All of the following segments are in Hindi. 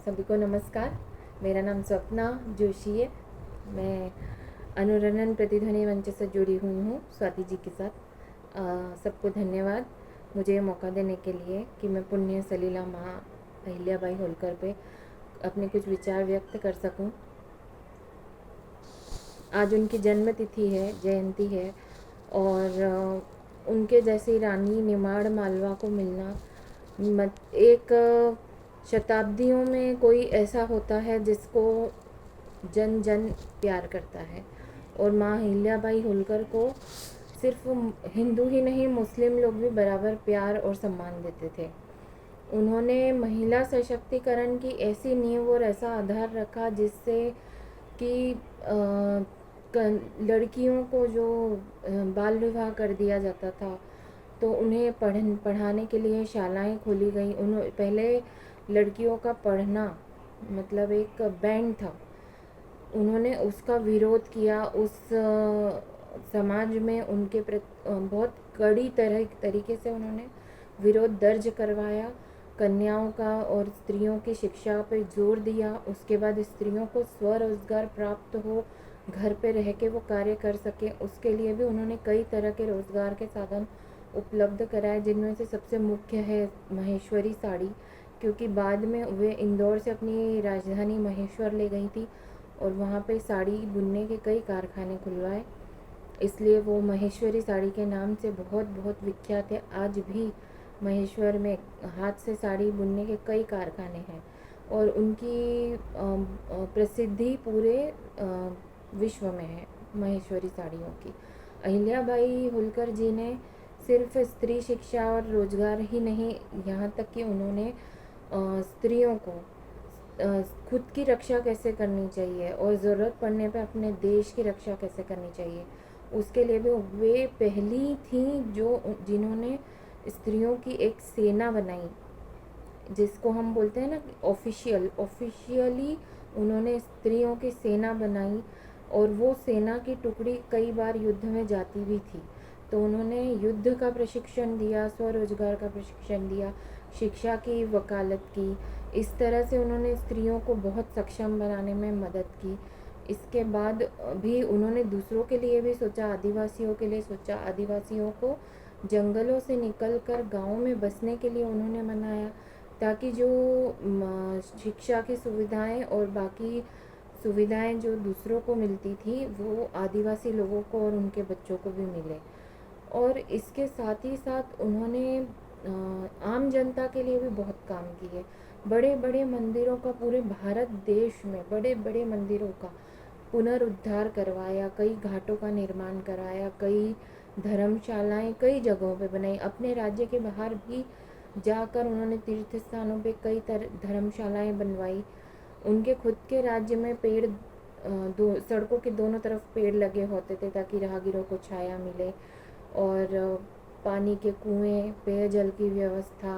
सभी को नमस्कार। मेरा नाम स्वप्ना जोशी है। मैं अनुरणन प्रतिध्वनि मंच से जुड़ी हुई हूँ स्वाति जी के साथ। सबको धन्यवाद मुझे ये मौका देने के लिए कि मैं पुण्य सलीला माँ अहिल्याबाई होलकर पे अपने कुछ विचार व्यक्त कर सकूँ। आज उनकी जन्म तिथि है, जयंती है, और उनके जैसी रानी निमाड़ मालवा को मिलना एक शताब्दियों में कोई ऐसा होता है जिसको जन जन प्यार करता है। और माँ अहिल्याबाई होलकर को सिर्फ हिंदू ही नहीं, मुस्लिम लोग भी बराबर प्यार और सम्मान देते थे। उन्होंने महिला सशक्तिकरण की ऐसी नींव और ऐसा आधार रखा जिससे कि लड़कियों को जो बाल विवाह कर दिया जाता था तो उन्हें पढ़ाने के लिए शालाएं खोली गई। उन्होंने पहले लड़कियों का पढ़ना मतलब एक बैंड था, उन्होंने उसका विरोध किया। उस समाज में उनके बहुत कड़ी तरीके से उन्होंने विरोध दर्ज करवाया। कन्याओं का और स्त्रियों की शिक्षा पर जोर दिया। उसके बाद स्त्रियों को स्वरोजगार प्राप्त हो, घर पे रह के वो कार्य कर सके, उसके लिए भी उन्होंने कई तरह के रोज़गार के साधन उपलब्ध कराए, जिनमें से सबसे मुख्य है महेश्वरी साड़ी, क्योंकि बाद में वे इंदौर से अपनी राजधानी महेश्वर ले गई थी और वहाँ पे साड़ी बुनने के कई कारखाने खुलवाए, इसलिए वो महेश्वरी साड़ी के नाम से बहुत बहुत विख्यात है। आज भी महेश्वर में हाथ से साड़ी बुनने के कई कारखाने हैं और उनकी प्रसिद्धि पूरे विश्व में है महेश्वरी साड़ियों की। अहिल्याबाई होलकर जी ने सिर्फ स्त्री शिक्षा और रोजगार ही नहीं, यहाँ तक कि उन्होंने स्त्रियों को खुद की रक्षा कैसे करनी चाहिए और ज़रूरत पड़ने पे अपने देश की रक्षा कैसे करनी चाहिए, उसके लिए भी वे पहली थी जिन्होंने स्त्रियों की एक सेना बनाई, जिसको हम बोलते हैं ना ऑफिशियली उन्होंने स्त्रियों की सेना बनाई। और वो सेना की टुकड़ी कई बार युद्ध में जाती भी थी, तो उन्होंने युद्ध का प्रशिक्षण दिया, स्वरोजगार का प्रशिक्षण दिया, शिक्षा की वकालत की। इस तरह से उन्होंने स्त्रियों को बहुत सक्षम बनाने में मदद की। इसके बाद भी उन्होंने दूसरों के लिए भी सोचा, आदिवासियों के लिए सोचा। आदिवासियों को जंगलों से निकलकर गाँव में बसने के लिए उन्होंने मनाया, ताकि जो शिक्षा की सुविधाएं और बाकी सुविधाएं जो दूसरों को मिलती थी वो आदिवासी लोगों को और उनके बच्चों को भी मिले। और इसके साथ ही साथ उन्होंने आम जनता के लिए भी बहुत काम किए। बड़े बड़े मंदिरों का, पूरे भारत देश में बड़े बड़े मंदिरों का पुनरुद्धार करवाया, कई घाटों का निर्माण कराया, कई धर्मशालाएं कई जगहों पे बनाई। अपने राज्य के बाहर भी जाकर उन्होंने तीर्थ स्थानों पे कई धर्मशालाएं बनवाई। उनके खुद के राज्य में सड़कों के दोनों तरफ पेड़ लगे होते थे ताकि राहगीरों को छाया मिले, और पानी के कुएं, पेयजल की व्यवस्था,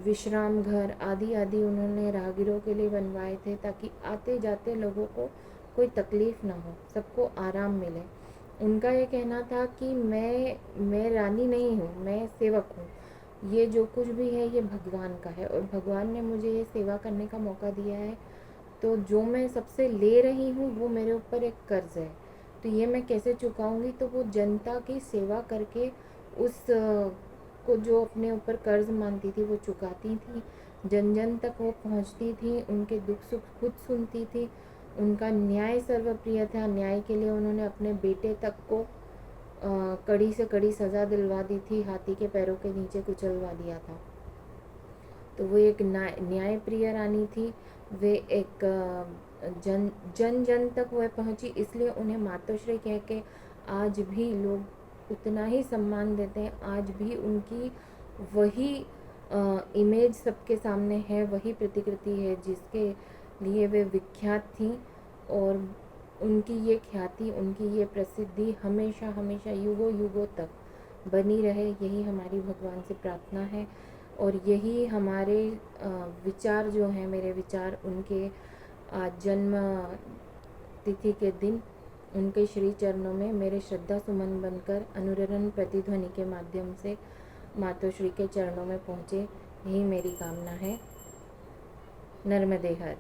विश्राम घर आदि आदि उन्होंने राहगीरों के लिए बनवाए थे, ताकि आते जाते लोगों को कोई तकलीफ़ ना हो, सबको आराम मिले। उनका ये कहना था कि मैं रानी नहीं हूँ, मैं सेवक हूँ। ये जो कुछ भी है ये भगवान का है और भगवान ने मुझे ये सेवा करने का मौका दिया है, तो जो मैं सबसे ले रही हूँ वो मेरे ऊपर एक कर्ज है, तो ये मैं कैसे चुकाऊँगी। तो वो जनता की सेवा करके उस को जो अपने ऊपर कर्ज मानती थी वो चुकाती थी, जन जन तक वो पहुँचती थी, उनके दुख सुख खुद सुनती थी। उनका न्याय सर्वप्रिय था। न्याय के लिए उन्होंने अपने बेटे तक को कड़ी से कड़ी सज़ा दिलवा दी थी, हाथी के पैरों के नीचे कुचलवा दिया था। तो वो एक न्याय प्रिय रानी थी। वे एक जन जन तक वह पहुंची, इसलिए उन्हें मातोश्री कह के आज भी लोग उतना ही सम्मान देते हैं। आज भी उनकी वही इमेज सबके सामने है, वही प्रतिकृति है जिसके लिए वे विख्यात थी। और उनकी ये ख्याति, उनकी ये प्रसिद्धि हमेशा हमेशा युगों युगों तक बनी रहे, यही हमारी भगवान से प्रार्थना है। और यही हमारे विचार जो हैं, मेरे विचार उनके आज जन्म तिथि के दिन उनके श्री चरणों में मेरे श्रद्धा सुमन बनकर अनुरणन प्रतिध्वनि के माध्यम से मातोश्री के चरणों में पहुँचे, यही मेरी कामना है। नर्मदे हर।